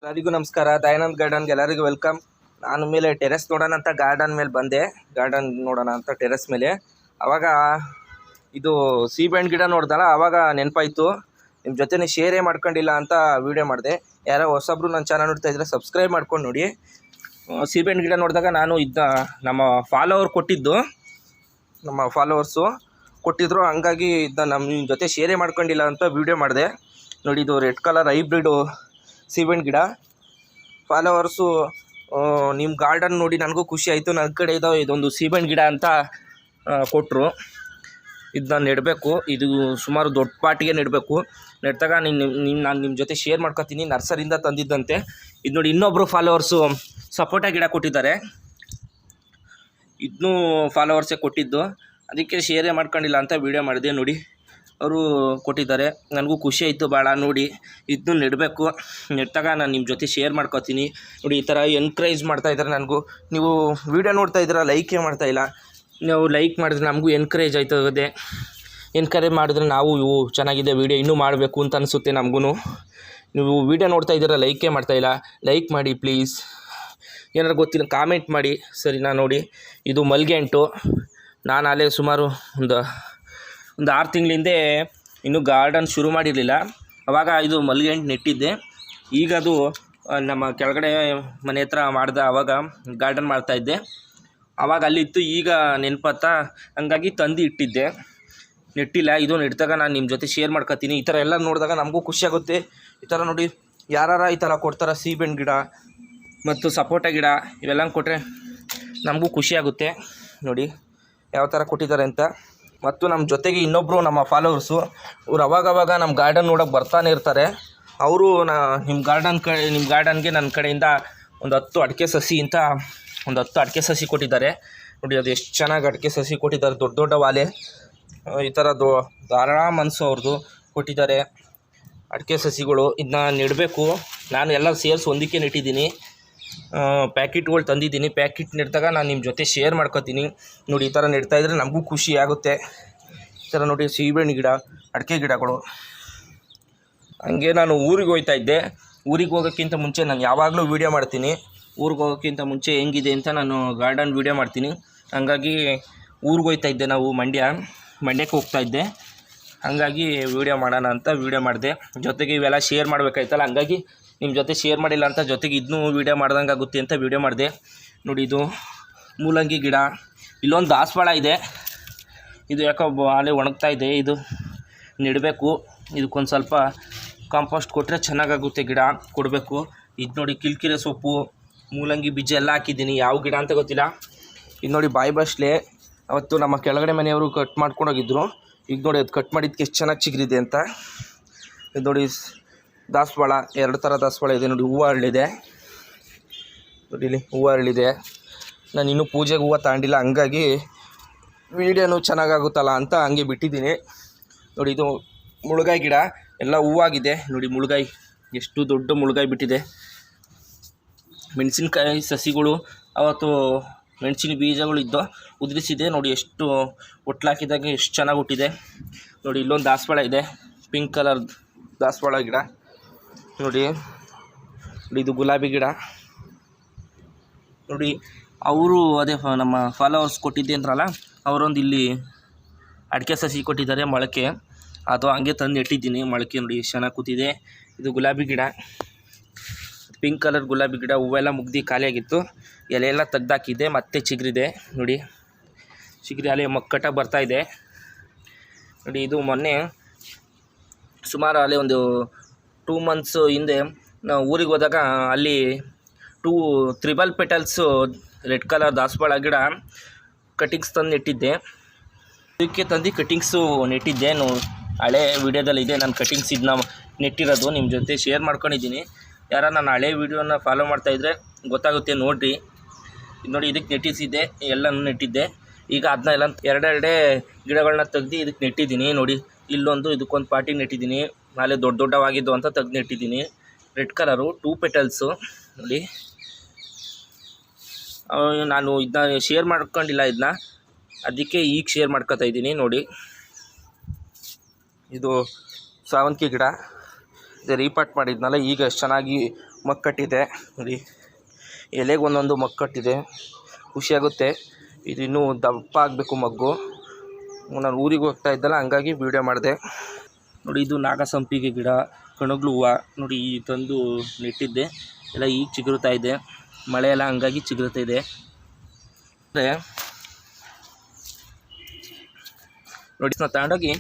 ಎಲ್ಲರಿಗೂ ನಮಸ್ಕಾರ. ದಯಾನಂದ್ ಗಾರ್ಡನ್ಗೆ ಎಲ್ಲರಿಗೂ ವೆಲ್ಕಮ್. ನಾನು ಮೇಲೆ ಟೆರೆಸ್ ನೋಡೋಣ ಅಂತ ಗಾರ್ಡನ್ ಮೇಲೆ ಬಂದೆ. ಗಾರ್ಡನ್ ನೋಡೋಣ ಅಂತ ಟೆರೆಸ್ ಮೇಲೆ ಆವಾಗ ಇದು ಸೀಬೆಹಣ್ಣು ಗಿಡ ನೋಡ್ದಲ್ಲ, ಆವಾಗ ನೆನಪಾಯಿತು ನಿಮ್ಮ ಜೊತೆ ಶೇರೇ ಮಾಡ್ಕೊಂಡಿಲ್ಲ ಅಂತ ವೀಡಿಯೋ ಮಾಡಿದೆ. ಯಾರೋ ಹೊಸಬ್ರು ನನ್ನ ಚಾನಲ್ ನೋಡ್ತಾ ಇದ್ರೆ ಸಬ್ಸ್ಕ್ರೈಬ್ ಮಾಡ್ಕೊಂಡು ನೋಡಿ. ಸೀಬೆಹಣ್ಣು ಗಿಡ ನೋಡಿದಾಗ ನಾನು ನಮ್ಮ ಫಾಲೋವರ್ಸು ಕೊಟ್ಟಿದ್ರು, ಹಂಗಾಗಿ ಇದನ್ನ ನಿಮ್ಮ ಜೊತೆ ಶೇರೇ ಮಾಡ್ಕೊಂಡಿಲ್ಲ ಅಂತ ವೀಡಿಯೋ ಮಾಡಿದೆ. ನೋಡಿ, ಇದು ರೆಡ್ ಕಲರ್ ಹೈಬ್ರಿಡು ಸೀಬೆಹಣ್ಣು ಗಿಡ. ಫಾಲೋವರ್ಸು ನಿಮ್ಮ ಗಾರ್ಡನ್ ನೋಡಿ ನನಗೂ ಖುಷಿ ಆಯಿತು. ನನ್ನ ಕಡೆ ಇದ್ದಾವೆ ಇದೊಂದು ಸೀಬೆಹಣ್ಣು ಗಿಡ ಅಂತ ಕೊಟ್ಟರು. ಇದನ್ನ ನೆಡಬೇಕು. ಇದು ಸುಮಾರು ದೊಡ್ಡ ಪಾಟಿಗೆ ನೆಡಬೇಕು. ನೆಡ್ದಾಗ ನಾನು ನಿಮ್ಮ ಜೊತೆ ಶೇರ್ ಮಾಡ್ಕೊತೀನಿ. ನರ್ಸರಿಯಿಂದ ತಂದಿದ್ದಂತೆ. ಇದು ನೋಡಿ, ಇನ್ನೊಬ್ಬರು ಫಾಲೋವರ್ಸು ಸಪೋಟ ಗಿಡ ಕೊಟ್ಟಿದ್ದಾರೆ. ಇದನ್ನೂ ಫಾಲೋವರ್ಸೇ ಕೊಟ್ಟಿದ್ದು, ಅದಕ್ಕೆ ಶೇರೇ ಮಾಡ್ಕೊಂಡಿಲ್ಲ ಅಂತ ವೀಡಿಯೋ ಮಾಡಿದೆ. ನೋಡಿ, ಅವರು ಕೊಟ್ಟಿದ್ದಾರೆ. ನನಗೂ ಖುಷಿ ಆಯಿತು ಭಾಳ ನೋಡಿ. ಇದನ್ನು ನೆಡಬೇಕು. ನೆಟ್ಟಾಗ ನಾನು ನಿಮ್ಮ ಜೊತೆ ಶೇರ್ ಮಾಡ್ಕೊತೀನಿ. ನೋಡಿ, ಈ ಥರ ಎನ್ಕರೇಜ್ ಮಾಡ್ತಾಯಿದ್ದಾರೆ ನನಗೂ. ನೀವು ವೀಡಿಯೋ ನೋಡ್ತಾ ಇದ್ದೀರಾ, ಲೈಕೇ ಮಾಡ್ತಾಯಿಲ್ಲ. ನೀವು ಲೈಕ್ ಮಾಡಿದ್ರೆ ನಮಗೂ ಎನ್ಕರೇಜ್ ಆಯ್ತದೆ. ಎನ್ಕರೇಜ್ ಮಾಡಿದ್ರೆ ನಾವು ಇವು ಚೆನ್ನಾಗಿದೆ ವೀಡಿಯೋ ಇನ್ನೂ ಮಾಡಬೇಕು ಅಂತ ಅನಿಸುತ್ತೆ ನಮಗೂ. ನೀವು ವೀಡಿಯೋ ನೋಡ್ತಾ ಇದ್ದೀರಾ, ಲೈಕೇ ಮಾಡ್ತಾಯಿಲ್ಲ. ಲೈಕ್ ಮಾಡಿ ಪ್ಲೀಸ್. ಏನಾರು ಗೊತ್ತಿಲ್ಲ ಕಾಮೆಂಟ್ ಮಾಡಿ ಸರಿನಾ. ನೋಡಿ, ಇದು ಮಲ್ಲಿಗೆ ಅಂಟು. ನಾನು ಅಲ್ಲೇ ಸುಮಾರು ಒಂದು 6 ತಿಂಗಳಿಂದೆ ಇನ್ನೂ ಗಾರ್ಡನ್ ಶುರು ಮಾಡಿರಲಿಲ್ಲ. ಆವಾಗ ಇದು ಮಲ್ಲಿಗೆ ಹಣ್ಣು ನೆಟ್ಟಿದ್ದೆ. ಈಗ ಅದು ನಮ್ಮ ಕೆಳಗಡೆ ಮನೆ ಹತ್ರ ಆವಾಗ ಗಾರ್ಡನ್ ಮಾಡ್ತಾಯಿದ್ದೆ. ಆವಾಗ ಅಲ್ಲಿತ್ತು, ಈಗ ನೆನಪತ್ತಾ ಹಂಗಾಗಿ ತಂದು ಇಟ್ಟಿದ್ದೆ, ನೆಟ್ಟಿಲ್ಲ. ಇದು ನೆಟ್ಟಾಗ ನಾನು ನಿಮ್ಮ ಜೊತೆ ಶೇರ್ ಮಾಡ್ಕೊತೀನಿ. ಈ ಥರ ಎಲ್ಲ ನೋಡಿದಾಗ ನಮಗೂ ಖುಷಿಯಾಗುತ್ತೆ. ಈ ಥರ ನೋಡಿ, ಯಾರು ಈ ಥರ ಕೊಡ್ತಾರೆ ಸೀಬೆಹಣ್ಣು ಗಿಡ ಮತ್ತು ಸಪೋಟ ಗಿಡ ಇವೆಲ್ಲ ಕೊಟ್ಟರೆ ನಮಗೂ ಖುಷಿಯಾಗುತ್ತೆ. ನೋಡಿ ಯಾವ ಥರ ಕೊಟ್ಟಿದ್ದಾರೆ ಅಂತ. ಮತ್ತು ನಮ್ಮ ಜೊತೆಗೆ ಇನ್ನೊಬ್ಬರು ನಮ್ಮ ಫಾಲೋವರ್ಸು, ಅವ್ರು ಅವಾಗವಾಗ ನಮ್ಮ ಗಾರ್ಡನ್ ನೋಡೋಕೆ ಬರ್ತಾನೆ ಇರ್ತಾರೆ. ಅವರು ನಿಮ್ಮ ಗಾರ್ಡನ್ಗೆ ನನ್ನ ಕಡೆಯಿಂದ ಒಂದು 10 ಅಡಿಕೆ ಸಸಿ ಅಂತ ಒಂದು 10 ಅಡಿಕೆ ಸಸಿ ಕೊಟ್ಟಿದ್ದಾರೆ. ನೋಡಿ, ಅದು ಎಷ್ಟು ಚೆನ್ನಾಗಿ ಅಡಿಕೆ ಸಸಿ ಕೊಟ್ಟಿದ್ದಾರೆ. ದೊಡ್ಡ ದೊಡ್ಡ ವಾಲೆ ಈ ಥರದ್ದು ಧಾರಾಳ ಮನಸ್ಸು ಅವ್ರದ್ದು ಕೊಟ್ಟಿದ್ದಾರೆ ಅಡಿಕೆ ಸಸಿಗಳು. ಇದನ್ನ ನೆಡಬೇಕು. ನಾನು ಎಲ್ಲ ಸೇರಿಸಿ ಒಂದಕ್ಕೆ ನೆಟ್ಟಿದ್ದೀನಿ. ಪ್ಯಾಕೆಟ್ಗಳು ತಂದಿದ್ದೀನಿ. ಪ್ಯಾಕೆಟ್ ನೆಡ್ದಾಗ ನಾನು ನಿಮ್ಮ ಜೊತೆ ಶೇರ್ ಮಾಡ್ಕೊತೀನಿ. ನೋಡಿ, ಈ ಥರ ನೆಡ್ತಾಯಿದ್ರೆ ನಮಗೂ ಖುಷಿ ಆಗುತ್ತೆ. ಈ ಥರ ನೋಡಿ, ಸೀಬೆಹಣ್ಣು ಗಿಡ, ಅಡಿಕೆ ಗಿಡಗಳು. ಹಂಗೆ ನಾನು ಊರಿಗೆ ಹೋಗ್ತಾ ಇದ್ದೆ. ಊರಿಗೆ ಹೋಗೋಕ್ಕಿಂತ ಮುಂಚೆ ನಾನು ಯಾವಾಗಲೂ ವೀಡಿಯೋ ಮಾಡ್ತೀನಿ. ಊರಿಗೆ ಹೋಗೋಕ್ಕಿಂತ ಮುಂಚೆ ಹೆಂಗಿದೆ ಅಂತ ನಾನು ಗಾರ್ಡನ್ ವೀಡಿಯೋ ಮಾಡ್ತೀನಿ. ಹಂಗಾಗಿ ಊರಿಗೆ ಹೋಗ್ತಾ ಇದ್ದೆ. ನಾವು ಮಂಡ್ಯಕ್ಕೆ ಹೋಗ್ತಾ ಇದ್ದೆ. ಹಾಗಾಗಿ ವೀಡಿಯೋ ಮಾಡೋಣ ಅಂತ ವೀಡಿಯೋ ಮಾಡಿದೆ. ಜೊತೆಗೆ ಇವೆಲ್ಲ ಶೇರ್ ಮಾಡಬೇಕಾಯ್ತಲ್ಲ, ಹಂಗಾಗಿ ನಿಮ್ಮ ಜೊತೆ ಶೇರ್ ಮಾಡಿಲ್ಲ ಅಂತ ಜೊತೆಗೆ ಇದನ್ನೂ ವೀಡಿಯೋ ಮಾಡ್ದಂಗೆ ಆಗುತ್ತೆ ಅಂತ ವೀಡಿಯೋ ಮಾಡಿದೆ. ನೋಡಿ, ಇದು ಮೂಲಂಗಿ ಗಿಡ. ಇಲ್ಲೊಂದು ದಾಸವಾಳ ಇದೆ. ಇದು ಯಾಕೋ ಅಲ್ಲೇ ಒಣಗ್ತಾ ಇದೆ. ಇದು ನೆಡಬೇಕು. ಇದಕ್ಕೊಂದು ಸ್ವಲ್ಪ ಕಾಂಪೋಸ್ಟ್ ಕೊಟ್ಟರೆ ಚೆನ್ನಾಗಾಗುತ್ತೆ. ಗಿಡ ಕೊಡಬೇಕು. ಇದು ನೋಡಿ, ಕಿಲ್ಕಿರೆ ಸೊಪ್ಪು, ಮೂಲಂಗಿ ಬೀಜ ಎಲ್ಲ ಹಾಕಿದ್ದೀನಿ. ಯಾವ ಗಿಡ ಅಂತ ಗೊತ್ತಿಲ್ಲ. ಇದು ನೋಡಿ, ಬಾಯಿ ಬಸ್ಲೆ. ಅವತ್ತು ನಮ್ಮ ಕೆಳಗಡೆ ಮನೆಯವರು ಕಟ್ ಮಾಡ್ಕೊಂಡು ಹೋಗಿದ್ರು. ಈಗ ನೋಡಿ, ಅದು ಕಟ್ ಮಾಡಿದ್ದಕ್ಕೆ ಎಷ್ಟು ಚೆನ್ನಾಗಿ ಚಿಗುರಿದೆ ಅಂತ. ಇದು ನೋಡಿ, ದಾಸವಾಳ. 2 ಥರ ದಾಸವಾಳ ಇದೆ. ನೋಡಿ, ಹೂವು ಅರಳಿದೆ. ನೋಡಿ, ಇಲ್ಲಿ ಹೂವು ಅರಳಿದೆ. ನಾನು ಇನ್ನೂ ಪೂಜೆಗೆ ಹೂವು ತಗೊಂಡಿಲ್ಲ, ಹಂಗಾಗಿ ವೀಡಿಯೋನು ಚೆನ್ನಾಗಾಗುತ್ತಲ್ಲ ಅಂತ ಹಂಗೆ ಬಿಟ್ಟಿದ್ದೀನಿ. ನೋಡಿ, ಇದು ಮುಳುಗಾಯಿ ಗಿಡ. ಎಲ್ಲ ಹೂವಾಗಿದೆ. ನೋಡಿ, ಮುಳುಗಾಯಿ ಎಷ್ಟು ದೊಡ್ಡ ಮುಳುಗಾಯಿ ಬಿಟ್ಟಿದೆ. ಮೆಣಸಿನ್ಕಾಯಿ ಸಸಿಗಳು ಅವತ್ತು ಮೆಣಸಿನ ಬೀಜಗಳು ಇದ್ದೋ ಉದುರಿಸಿದೆ. ನೋಡಿ, ಎಷ್ಟು ಒಟ್ಲಾಕಿದಾಗ ಎಷ್ಟು ಚೆನ್ನಾಗಿ ಹುಟ್ಟಿದೆ. ನೋಡಿ, ಇಲ್ಲೊಂದು ದಾಸವಾಳ ಇದೆ, ಪಿಂಕ್ ಕಲರ್ ದಾಸವಾಳ ಗಿಡ. ನೋಡಿ, ಇದು ಗುಲಾಬಿ ಗಿಡ. ನೋಡಿ, ಅವರು ಅದೇ ನಮ್ಮ ಫಾಲೋವರ್ಸ್ ಕೊಟ್ಟಿದ್ದೆ ಅಂದ್ರಲ್ಲ, ಅವರೊಂದು ಇಲ್ಲಿ ಅಡಿಕೆ ಸಸಿ ಕೊಟ್ಟಿದ್ದಾರೆ ಮೊಳಕೆ. ಅದು ಹಂಗೆ ತಂದು ಇಟ್ಟಿದ್ದೀನಿ ಮೊಳಕೆ. ನೋಡಿ, ಎಷ್ಟು ಚೆನ್ನಾಗಿ ಕೂತಿದೆ. ಇದು ಗುಲಾಬಿ ಗಿಡ, ಪಿಂಕ್ ಕಲರ್ ಗುಲಾಬಿ ಗಿಡ. ಹೂವೆಲ್ಲ ಮುಗ್ದು ಖಾಲಿಯಾಗಿತ್ತು. ಎಲೆಯೆಲ್ಲ ತೆಗ್ದಾಕಿದ್ದೆ, ಮತ್ತೆ ಚಿಗುರಿದೆ. ನೋಡಿ, ಚಿಗುರಿ ಅಲೆ ಮಕ್ಕಟ್ಟಾಗಿ ಬರ್ತಾಯಿದೆ. ನೋಡಿ, ಇದು ಮೊನ್ನೆ ಸುಮಾರು ಅಲ್ಲೇ ಒಂದು 2 ಮಂತ್ಸ್ ಹಿಂದೆ ನಾವು ಊರಿಗೆ ಹೋದಾಗ ಅಲ್ಲಿ 2 ತ್ರಿಬಲ್ ಪೆಟಲ್ಸು ರೆಡ್ ಕಲರ್ ದಾಸವಾಳ ಗಿಡ ಕಟಿಂಗ್ಸ್ ತಂದು ನೆಟ್ಟಿದ್ದೆ. ಇದಕ್ಕೆ ತಂದು ಕಟಿಂಗ್ಸು ನೆಟ್ಟಿದ್ದೆ. ಹಳೆ ವೀಡಿಯೋದಲ್ಲಿ ಇದೆ ನಾನು ಕಟಿಂಗ್ಸ್ ಇದನ್ನ ನೆಟ್ಟಿರೋದು. ನಿಮ್ಮ ಜೊತೆ ಶೇರ್ ಮಾಡ್ಕೊಂಡಿದ್ದೀನಿ. ಯಾರು ನಾನು ಹಳೆ ವೀಡಿಯೋನ ಫಾಲೋ ಮಾಡ್ತಾಯಿದ್ರೆ ಗೊತ್ತಾಗುತ್ತೆ ನೋಡಿರಿ. ಇದು ನೋಡಿ, ಇದಕ್ಕೆ ನೆಟ್ಟಿಸಿದ್ದೆ, ಎಲ್ಲನೂ ನೆಟ್ಟಿದ್ದೆ. ಈಗ ಅದನ್ನ ಎಲ್ಲ 2 ಗಿಡಗಳನ್ನ ತೆಗ್ದು ಇದಕ್ಕೆ ನೆಟ್ಟಿದ್ದೀನಿ. ನೋಡಿ, ಇಲ್ಲೊಂದು ಇದಕ್ಕೊಂದು ಪಾಟಿಗೆ ನೆಟ್ಟಿದ್ದೀನಿ. ನಾಳೆ ದೊಡ್ಡವಾಗಿದ್ದು ಅಂತ ತೆಗ್ದು ನೆಟ್ಟಿದ್ದೀನಿ. Red colour 2 petals. ನೋಡಿ, ನಾನು ಇದನ್ನ ಶೇರ್ ಮಾಡ್ಕೊಂಡಿಲ್ಲ ಅದಕ್ಕೆ ಈಗ ಶೇರ್ ಮಾಡ್ಕೊತಾ ಇದ್ದೀನಿ. ನೋಡಿ, ಇದು ಸಾವಂತಿಗೆ ಗಿಡ. ರೀಪಾಟ್ ಮಾಡಿದ್ನಲ್ಲ, ಈಗ ಎಷ್ಟು ಚೆನ್ನಾಗಿ ಮಕ್ಕಟ್ಟಿದೆ ನೋಡಿ, ಎಲೆಗೆ ಒಂದೊಂದು ಮಕ್ಕಟ್ಟಿದೆ, ಖುಷಿಯಾಗುತ್ತೆ. ಇದು ಇನ್ನೂ ದಪ್ಪ ಆಗಬೇಕು ಮಗ್ಗು. ನಾನು ಊರಿಗೆ ಹೋಗ್ತಾ ಇದ್ದಲ್ಲ, ಹಂಗಾಗಿ ವೀಡಿಯೋ ಮಾಡಿದೆ ನೋಡಿ. ಇದು ನಾಗಸಂಪಿಗೆ ಗಿಡ, ಕಣಗ್ಲು ಹೂವು ನೋಡಿ, ಈ ತಂದು ನೆಟ್ಟಿದ್ದೆ ಎಲ್ಲ ಈಗ ಚಿಗುರುತ್ತಾ ಇದೆ. ಮಳೆ ಎಲ್ಲ ಹಂಗಾಗಿ ಚಿಗುರುತ್ತಾ ಇದೆ. ನೋಡಿ, ನಾನು ತಗೊಂಡೋಗಿ